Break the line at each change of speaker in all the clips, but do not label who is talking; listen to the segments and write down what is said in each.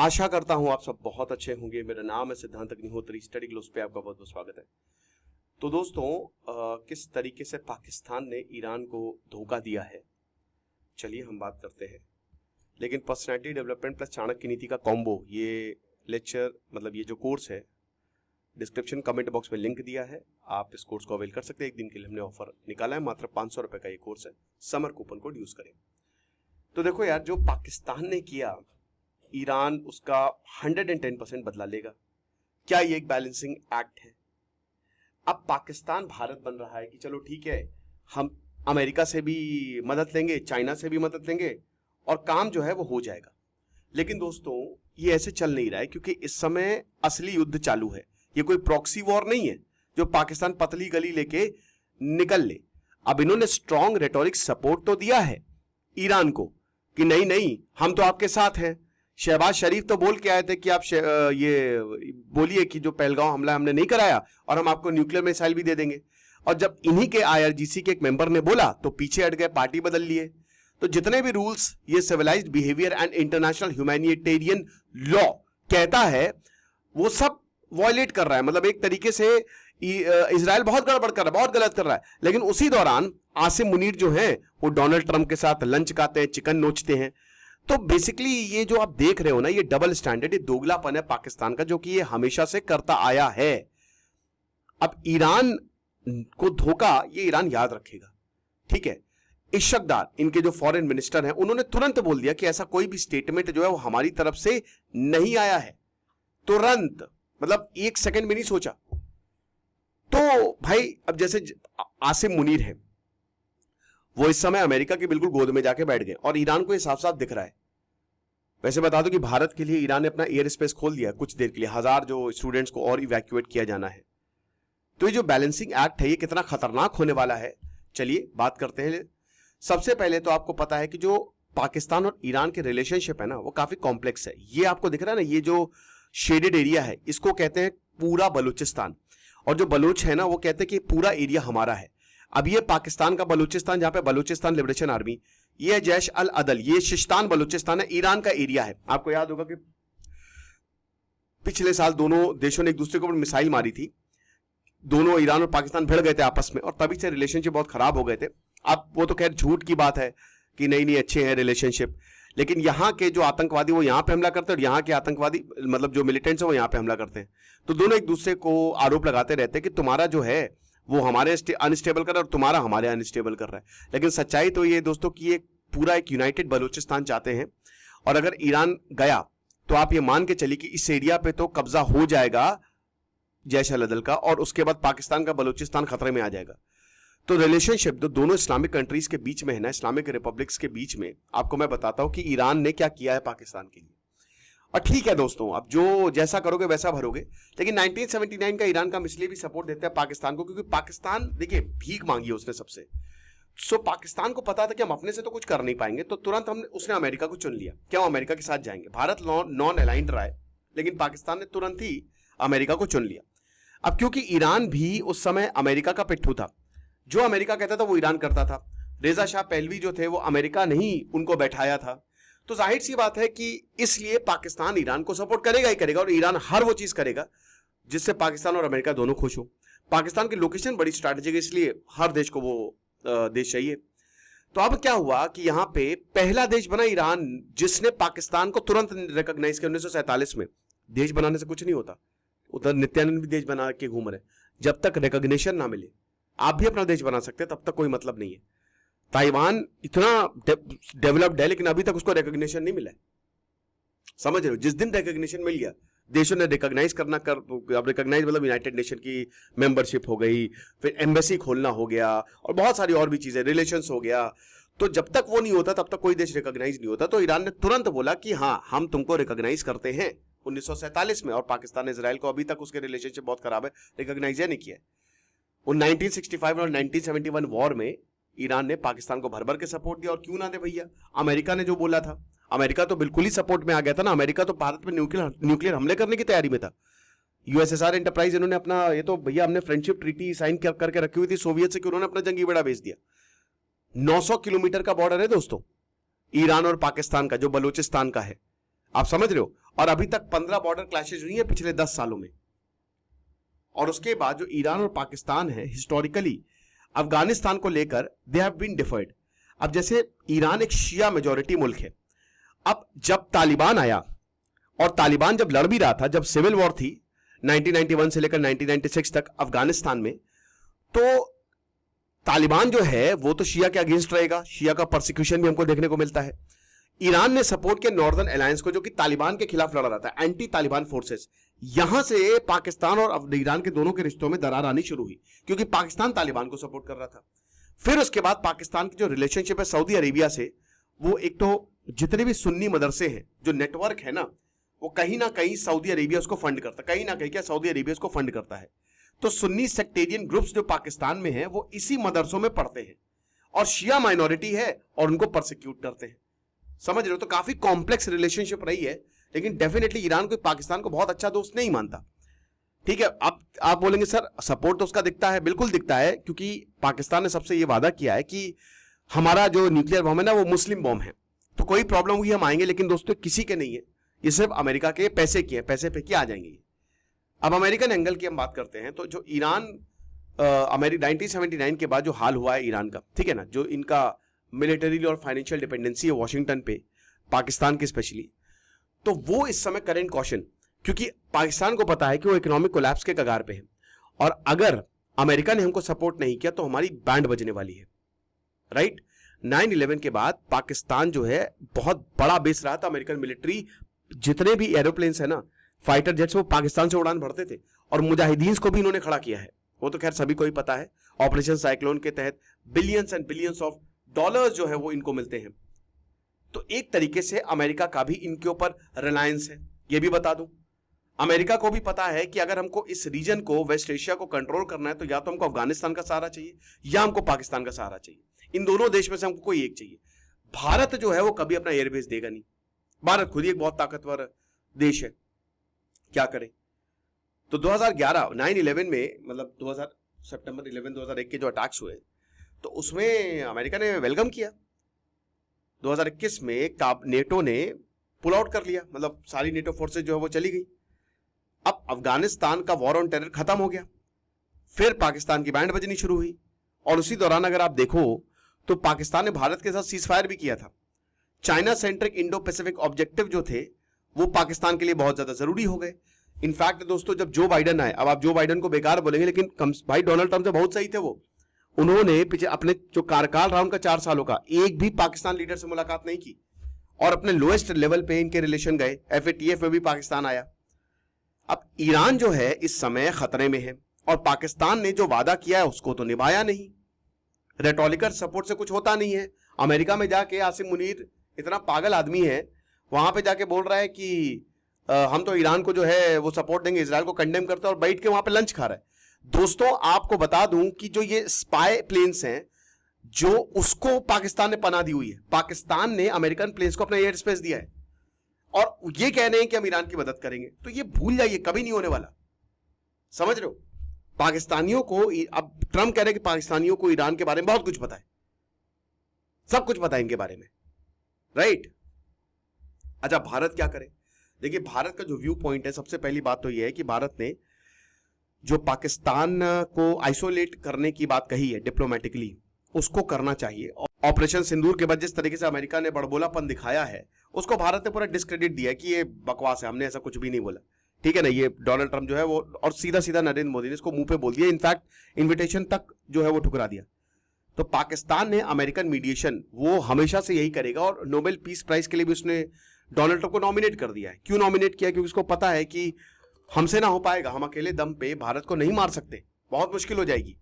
आशा करता हूं आप सब बहुत अच्छे होंगे। मेरा नाम है सिद्धांत अग्निहोत्री, स्टडी ग्लोब्स पे आपका बहुत बहुत स्वागत है। तो दोस्तों, किस तरीके से पाकिस्तान ने ईरान को धोखा दिया है, चलिए हम बात करते हैं। लेकिन पर्सनैलिटी डेवलपमेंट प्लस चाणक्य नीति का कॉम्बो, ये लेक्चर मतलब ये जो कोर्स है, डिस्क्रिप्शन कमेंट बॉक्स में लिंक दिया है, आप इस कोर्स को अवेल कर सकते हैं। एक दिन के लिए हमने ऑफर निकाला है, मात्र 500 रुपए का ये कोर्स है। समर कूपन कोड यूज करें। तो देखो यार, जो पाकिस्तान ने किया, ईरान उसका 110% बदला लेगा। क्या ये एक बैलेंसिंग एक्ट है? अब पाकिस्तान भारत बन रहा है कि चलो ठीक है, हम अमेरिका से भी मदद लेंगे, चाइना से भी मदद लेंगे और काम जो है वो हो जाएगा। लेकिन दोस्तों, ये ऐसे चल नहीं रहा है, क्योंकि इस समय असली युद्ध चालू है। ये कोई प्रॉक्सी वॉर नहीं है जो पाकिस्तान पतली गली लेके निकल ले। अब इन्होंने स्ट्रॉन्ग रेटोरिक सपोर्ट तो दिया है ईरान को कि नहीं नहीं, हम तो आपके साथ हैं। शहबाज शरीफ तो बोल के आए थे कि आप ये बोलिए कि जो पहलगांव हमला हमने नहीं कराया और हम आपको न्यूक्लियर मिसाइल भी दे देंगे। और जब इन्हीं के आईआरजीसी के एक मेंबर ने बोला तो पीछे हट गए, पार्टी बदल लिए। तो जितने भी रूल्स ये civilised behaviour and international humanitarian law कहता है, वो सब वॉयलेट कर रहा है। मतलब एक तरीके से इजराइल बहुत गड़बड़ कर रहा है, बहुत गलत कर रहा है। लेकिन उसी दौरान आसिम मुनीर जो है वो डोनाल्ड ट्रंप के साथ लंच खाते हैं, चिकन नोचते हैं। तो बेसिकली ये जो आप देख रहे हो ना, ये डबल स्टैंडर्ड, ये दोगलापन है पाकिस्तान का, जो कि ये हमेशा से करता आया है। अब ईरान को धोखा ये ईरान याद रखेगा, ठीक है। इशकदार, इनके जो फॉरेन मिनिस्टर हैं, उन्होंने तुरंत बोल दिया कि ऐसा कोई भी स्टेटमेंट जो है वो हमारी तरफ से नहीं आया है। तुरंत, मतलब एक सेकंड भी नहीं सोचा। तो भाई, अब जैसे आसिम मुनीर है, वो इस समय अमेरिका की बिल्कुल गोद में जाके बैठ गए और ईरान को ये साफ साफ दिख रहा है। वैसे बता दो कि भारत के लिए ईरान ने अपना एयर स्पेस खोल दिया कुछ देर के लिए, 1000 जो स्टूडेंट्स को और इवैक्यूएट किया जाना है। तो ये जो बैलेंसिंग एक्ट है, ये कितना खतरनाक होने वाला है, चलिए बात करते हैं। सबसे पहले तो आपको पता है कि जो पाकिस्तान और ईरान के रिलेशनशिप है ना, वो काफी कॉम्प्लेक्स है। ये आपको दिख रहा है ना, ये जो शेडेड एरिया है, इसको कहते हैं पूरा बलूचिस्तान। और जो बलूच है ना, वो कहते हैं कि पूरा एरिया हमारा है। अब ये पाकिस्तान का बलूचिस्तान, जहां पे बलूचिस्तान लिबरेशन आर्मी, ये जैश अल अदल, ये शिस्तान बलूचिस्तान है, ईरान का एरिया है। आपको याद होगा कि पिछले साल दोनों देशों ने एक दूसरे को मिसाइल मारी थी। दोनों, ईरान और पाकिस्तान भिड़ गए थे आपस में और तभी से रिलेशनशिप बहुत खराब हो गए थे। अब वो तो खैर झूठ की बात है कि नहीं नहीं अच्छे हैं रिलेशनशिप, लेकिन यहाँ के जो आतंकवादी वो यहाँ पे हमला करते हैं और यहाँ के आतंकवादी मतलब जो मिलिटेंट्स है वो यहाँ पे हमला करते हैं। तो दोनों एक दूसरे को आरोप लगाते रहते हैं कि तुम्हारा जो है वो हमारे अनस्टेबल कर रहा है और तुम्हारा हमारे अनस्टेबल कर रहा है। लेकिन सच्चाई तो ये दोस्तों कि ये पूरा एक यूनाइटेड बलूचिस्तान चाहते हैं। और अगर ईरान गया तो आप ये मान के चलिए कि इस एरिया पे तो कब्जा हो जाएगा जैश अल अदल का, और उसके बाद पाकिस्तान का बलूचिस्तान खतरे में आ जाएगा। तो रिलेशनशिप जो दोनों इस्लामिक कंट्रीज के बीच में है ना, इस्लामिक रिपब्लिक्स के बीच में, आपको मैं बताता हूं कि ईरान ने क्या किया है पाकिस्तान के लिए। और ठीक है दोस्तों, अब जो जैसा करोगे वैसा भरोगे। लेकिन 1979 का ईरान का हम इसलिए भी सपोर्ट देते हैं पाकिस्तान को, क्योंकि पाकिस्तान, देखिए, भीख मांगी है उसने सबसे। सो पाकिस्तान को पता था कि हम अपने से तो कुछ कर नहीं पाएंगे, तो तुरंत उसने अमेरिका को चुन लिया। क्या अमेरिका के साथ जाएंगे? भारत नॉन अलाइंड रहा है, लेकिन पाकिस्तान ने तुरंत ही अमेरिका को चुन लिया। अब क्योंकि ईरान भी उस समय अमेरिका का पिट्ठू था, जो अमेरिका कहता था वो ईरान करता था। रेजा शाह पहलवी जो थे वो अमेरिका ने ही उनको बैठाया था। तो जाहिर सी बात है कि इसलिए पाकिस्तान ईरान को सपोर्ट करेगा ही करेगा, और ईरान हर वो चीज करेगा जिससे पाकिस्तान और अमेरिका दोनों खुश हो। पाकिस्तान की लोकेशन बड़ी स्ट्रैटेजिक है, इसलिए हर देश को वो देश चाहिए। तो अब क्या हुआ कि यहां पे पहला देश बना ईरान, जिसने पाकिस्तान को तुरंत रिकॉग्नाइज किया 1947 में। देश बनाने से कुछ नहीं होता, उधर नित्यानंद भी देश बना के घूम रहे। जब तक रिकॉग्निशन ना मिले, आप भी अपना देश बना सकते हैं, तब तक कोई मतलब नहीं है। ताइवान इतना डेवलप्ड है, लेकिन अभी तक उसको रिकॉग्निशन नहीं मिला है, समझ रहे हो। जिस दिन रिकॉग्निशन मिल गया, देशों ने रिकॉग्नाइज करना अब रिकॉग्नाइज मतलब यूनाइटेड नेशन की मेंबरशिप हो गई, फिर एम्बेसी खोलना हो गया और बहुत सारी और भी चीजें, रिलेशंस हो गया। तो जब तक वो नहीं होता तब तक कोई देश रिकॉग्नाइज नहीं होता। तो ईरान ने तुरंत बोला कि हाँ, हम तुमको रिकॉग्नाइज करते हैं 1947 में। और पाकिस्तान ने इजराइल को, अभी तक उसके रिलेशनशिप बहुत खराब है, रिकॉग्नाइज नहीं किया। 1965 और 1971 वॉर में ईरान ने पाकिस्तान को भर भर के सपोर्ट दिया, और क्यों ना दे भैया, अमेरिका ने जो बोला था, अमेरिका तो बिल्कुल ही सपोर्ट में आ गया था ना। अमेरिका तो भारत पे न्यूक्लियर हमले करने की तैयारी में था। यूएसएसआर एंटरप्राइज, इन्होंने अपना, ये तो भैया हमने फ्रेंडशिप ट्रीटी साइन करके रखी हुई थी सोवियत से, कि उन्होंने अपना जंगी बेड़ा भेज दिया। 900 किलोमीटर का बॉर्डर है दोस्तों ईरान और पाकिस्तान का, जो बलूचिस्तान का है। आप समझ रहे हो। और अभी तक 15 बॉर्डर क्लैशेज हुई है पिछले 10 सालों में। और उसके बाद जो ईरान और पाकिस्तान है हिस्टोरिकली अफगानिस्तान को लेकर दे हैव बीन डिफर्ड। अब जैसे ईरान एक शिया मेजॉरिटी मुल्क है, अब जब तालिबान आया और तालिबान जब लड़ भी रहा था, जब सिविल वॉर थी 1991 से लेकर 1996 तक अफगानिस्तान में, तो तालिबान जो है वो तो शिया के अगेंस्ट रहेगा, शिया का परसिक्यूशन भी हमको देखने को मिलता है। ईरान ने सपोर्ट किया नॉर्दर्न अलायंस को जो कि तालिबान के खिलाफ लड़ा रहा था, एंटी तालिबान फोर्सेस। यहां से पाकिस्तान और ईरान के दोनों के रिश्तों में दरार आनी शुरू हुई क्योंकि पाकिस्तान तालिबान को सपोर्ट कर रहा था। फिर उसके बाद पाकिस्तान की जो रिलेशनशिप है सऊदी अरेबिया से, वो एक तो जितने भी सुन्नी मदरसे हैं, जो नेटवर्क है ना, वो कहीं ना कहीं सऊदी अरेबिया उसको फंड करता है, कहीं ना कहीं क्या सऊदी अरेबिया उसको फंड करता है। तो सुन्नी सेक्टेरियन ग्रुप्स जो पाकिस्तान में हैं वो इसी मदरसों में पढ़ते हैं और शिया माइनॉरिटी है और उनको प्रोसिक्यूट करते हैं। समझ रहे हो। तो काफी कॉम्प्लेक्स रिलेशनशिप रही है, लेकिन डेफिनेटली ईरान को पाकिस्तान को बहुत अच्छा दोस्त नहीं मानता। ठीक है, आप बोलेंगे सर सपोर्ट तो उसका दिखता है, बिल्कुल दिखता है, क्योंकि पाकिस्तान ने सबसे ये वादा किया है कि हमारा जो न्यूक्लियर बम है ना वो मुस्लिम बम है, तो कोई प्रॉब्लम हुई हम आएंगे, लेकिन दोस्तों किसी के नहीं है, ये सिर्फ अमेरिका के पैसे की है, पैसे पे की आ जाएंगे। अब अमेरिकन एंगल की हम बात करते हैं, तो जो ईरान 1979 के बाद जो हाल हुआ है ईरान का, ठीक है ना, जो इनका मिलिटरी और फाइनेंशियल डिपेंडेंसी है वॉशिंगटन पे, पाकिस्तान की स्पेशली, तो वो इस समय करेंट कॉशन, क्योंकि पाकिस्तान को पता है कि वो इकोनॉमिक कोलैप्स के कगार पे है और अगर अमेरिका ने हमको सपोर्ट नहीं किया तो हमारी बैंड बजने वाली है। राइट। 9/11 के बाद पाकिस्तान जो है बहुत बड़ा बेस रहा था, अमेरिकन मिलिट्री जितने भी एरोप्लेन्स है ना, फाइटर जेट्स, वो पाकिस्तान से उड़ान भरते थे और मुजाहिदीन को भी इन्होंने खड़ा किया है, वो तो खैर सभी को ही पता है। ऑपरेशन साइक्लोन के तहत billions and billions of dollars जो है वो इनको मिलते हैं। तो एक तरीके से अमेरिका का भी इनके ऊपर रिलायंस है। ये भी बता दूं, अमेरिका को भी पता है कि अगर हमको इस रीजन को, वेस्ट एशिया को कंट्रोल करना है, तो या तो हमको अफगानिस्तान का सहारा चाहिए या हमको पाकिस्तान का सहारा चाहिए। इन दोनों देश में से हमको कोई एक चाहिए। भारत जो है वो कभी अपना एयरबेस देगा नहीं। भारत खुद ही एक बहुत ताकतवर देश है, क्या करें। तो 2011 9/11 में, मतलब 2000 सितंबर 11 2001 के जो अटैक्स हुए, तो उसमें अमेरिका ने वेलकम किया। 2021 में नेटो ने पुल आउट कर लिया, मतलब सारी नेटो फोर्सेज जो है वो चली गई। अब अफगानिस्तान का वॉर ऑन टेरर खत्म हो गया, फिर पाकिस्तान की बैंड बजनी शुरू हुई और उसी दौरान अगर आप देखो तो पाकिस्तान ने भारत के साथ सीज फायर भी किया था। China centric Indo Pacific objective जो थे वो पाकिस्तान के लिए बहुत ज्यादा जरूरी हो गए। इनफैक्ट दोस्तों जब जो बाइडन आए, अब आप जो बाइडन को बेकार बोलेंगे, लेकिन भाई डोनाल्ड ट्रंप से बहुत सही थे वो। उन्होंने पीछे अपने जो कार्यकाल रहा उनका 4 सालों का, एक भी पाकिस्तान लीडर से मुलाकात नहीं की और अपने लोएस्ट लेवल पे इनके रिलेशन गए। FATF में भी पाकिस्तान आया। अब ईरान जो है इस समय खतरे में है और पाकिस्तान ने जो वादा किया है उसको तो निभाया नहीं। रेटोरिकल सपोर्ट से कुछ होता नहीं है। अमेरिका में जाके आसिम मुनीर इतना पागल आदमी है, वहां पे जाके बोल रहा है कि हम तो ईरान को जो है वो सपोर्ट देंगे, इजराइल को कंडेम करते हैं, और बैठ के वहां पे लंच खा रहा है। दोस्तों आपको बता दूं कि जो ये स्पाई प्लेन्स हैं जो उसको पाकिस्तान ने पनाह दी हुई है, पाकिस्तान ने अमेरिकन प्लेन्स को अपना एयर स्पेस दिया है और ये कह रहे हैं कि हम ईरान की मदद करेंगे। तो ये भूल जाइए, कभी नहीं होने वाला। समझ रहे हो। पाकिस्तानियों को, अब ट्रंप कह रहे हैं कि पाकिस्तानियों को ईरान के बारे में बहुत कुछ पता है, सब कुछ पता है इनके बारे में। राइट। अच्छा, भारत क्या करे। देखिए भारत का जो व्यू पॉइंट है, सबसे पहली बात तो यह है कि भारत ने जो पाकिस्तान को आइसोलेट करने की बात कही है डिप्लोमेटिकली, उसको करना चाहिए। ऑपरेशन सिंदूर के बाद जिस तरीके से अमेरिका ने बड़बोलापन दिखाया है, उसको भारत ने पूरा डिस्क्रेडिट दिया कि ये बकवास है, हमने ऐसा कुछ भी नहीं बोला। ठीक है ना, ये डोनाल्ड ट्रंप जो है वो, और सीधा सीधा नरेंद्र मोदी ने इसको मुंह पे बोल दिया, इनफैक्ट इन्विटेशन तक जो है वो ठुकरा दिया। तो पाकिस्तान ने अमेरिकन मीडिएशन वो हमेशा से यही करेगा और नोबेल पीस प्राइज के लिए भी उसने डोनाल्ड ट्रंप को नॉमिनेट कर दिया है। क्यों नॉमिनेट किया? क्योंकि उसको पता है कि हमसे ना हो पाएगा, हम अकेले दम पे भारत को नहीं मार सकते, बहुत मुश्किल हो जाएगी।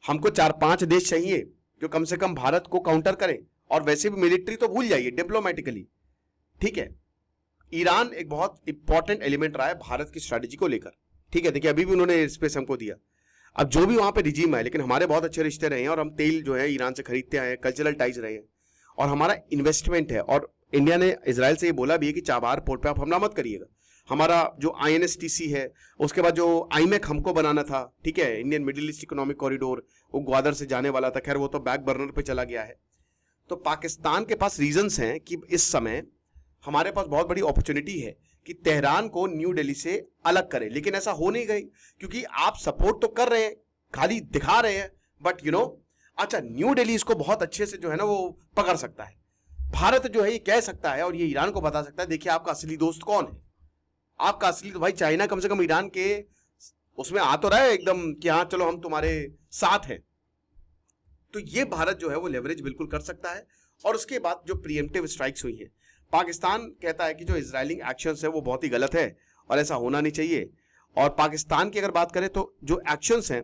हमको 4-5 देश चाहिए जो कम से कम भारत को काउंटर करें, और वैसे भी मिलिट्री तो भूल जाइए, डिप्लोमेटिकली। ठीक है, ईरान एक बहुत इंपॉर्टेंट एलिमेंट रहा है भारत की स्ट्रैटेजी को लेकर। ठीक है, देखिए अभी भी उन्होंने स्पेस हमको दिया। अब जो भी वहां पे रिजीम है, लेकिन हमारे बहुत अच्छे रिश्ते रहे हैं और हम तेल जो है ईरान से खरीदते आए हैं, कल्चरल टाइज रहे हैं और हमारा इन्वेस्टमेंट है। और इंडिया ने इजराइल से ये बोला भी है कि चाबहार पोर्ट पे आप हमला मत करिएगा। हमारा जो INSTC है, उसके बाद जो IMEC हमको बनाना था, ठीक है, Indian middle east economic corridor, वो ग्वादर से जाने वाला था, खैर वो तो बैक बर्नर पे चला गया है। तो पाकिस्तान के पास रीजंस हैं कि इस समय हमारे पास बहुत बड़ी अपॉर्चुनिटी है कि तेहरान को न्यू दिल्ली से अलग करें, लेकिन ऐसा हो नहीं गई, क्योंकि आप सपोर्ट तो कर रहे हैं, खाली दिखा रहे हैं, बट अच्छा न्यू दिल्ली इसको बहुत अच्छे से जो है ना वो पकड़ सकता है। भारत जो है ये कह सकता है और ये ईरान को बता सकता है, देखिए आपका असली दोस्त कौन है। आपका असली तो भाई चाइना कम से कम ईरान के उसमें आ तो रहा है एकदम कि हाँ चलो हम तुम्हारे साथ हैं। तो ये भारत जो है वो लेवरेज बिल्कुल कर सकता है। और उसके बाद जो प्रीएम्प्टिव स्ट्राइक्स हुई हैं, पाकिस्तान कहता है कि जो इजरायली एक्शंस है वो बहुत ही गलत है और ऐसा होना नहीं चाहिए। और पाकिस्तान की अगर बात करें तो जो एक्शंस हैं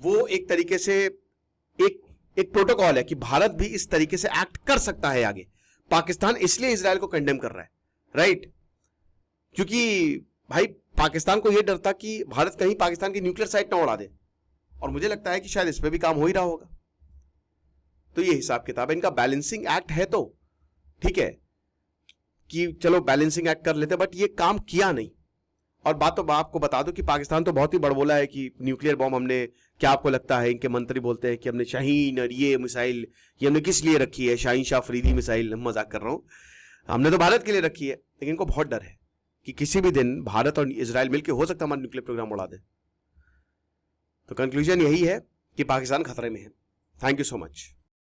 वो एक तरीके से एक प्रोटोकॉल है कि भारत भी इस तरीके से एक्ट कर सकता है आगे। पाकिस्तान इसलिए इजराइल को कंडेम कर रहा है, राइट, क्योंकि भाई पाकिस्तान को यह डर था कि भारत कहीं पाकिस्तान की न्यूक्लियर साइट ना उड़ा दे, और मुझे लगता है कि शायद इस पे भी काम हो ही रहा होगा। तो ये हिसाब किताब है इनका। बैलेंसिंग एक्ट है तो ठीक है कि चलो बैलेंसिंग एक्ट कर लेते, बट ये काम किया नहीं। और बात तो आपको बता दूं कि पाकिस्तान तो बहुत ही बड़बोला है कि न्यूक्लियर बॉम्ब हमने, क्या आपको लगता है, इनके मंत्री बोलते हैं कि हमने शाहीन और ये मिसाइल ये हमने किस लिए रखी है, शाहीन शाह अफरीदी मिसाइल, मजाक कर रहा हूं, हमने तो भारत के लिए रखी है। लेकिन इनको बहुत डर है कि किसी भी दिन भारत और इजराइल मिलकर हो सकता है हमारा न्यूक्लियर प्रोग्राम उड़ा दे। तो कंक्लूजन यही है कि पाकिस्तान खतरे में है। Thank you so much.